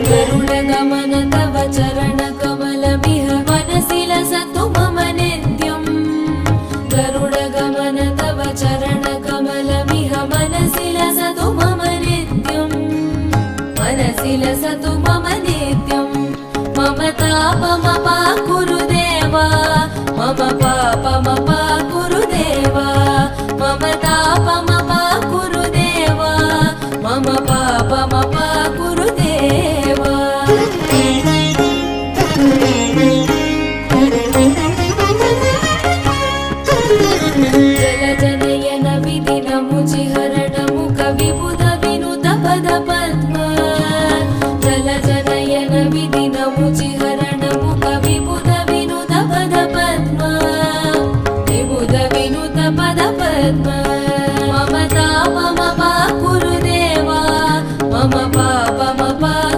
गरुडगमन तव चरणकमलमिह मनसि लसतु मम नित्यम् गरुडगमन तव चरणकमलमिह मनसि लसतु मम नित्यम् मनसि लसतु मम नित्यम् मम तापमपाकुरु देवा मम पापमपाकुरु देवा मम तापमपाकुरु देवा मम पापमपाकुरु देवा जलजनयन विदिन मुचिहरण मुख विबुध विनुत पद पद्म जल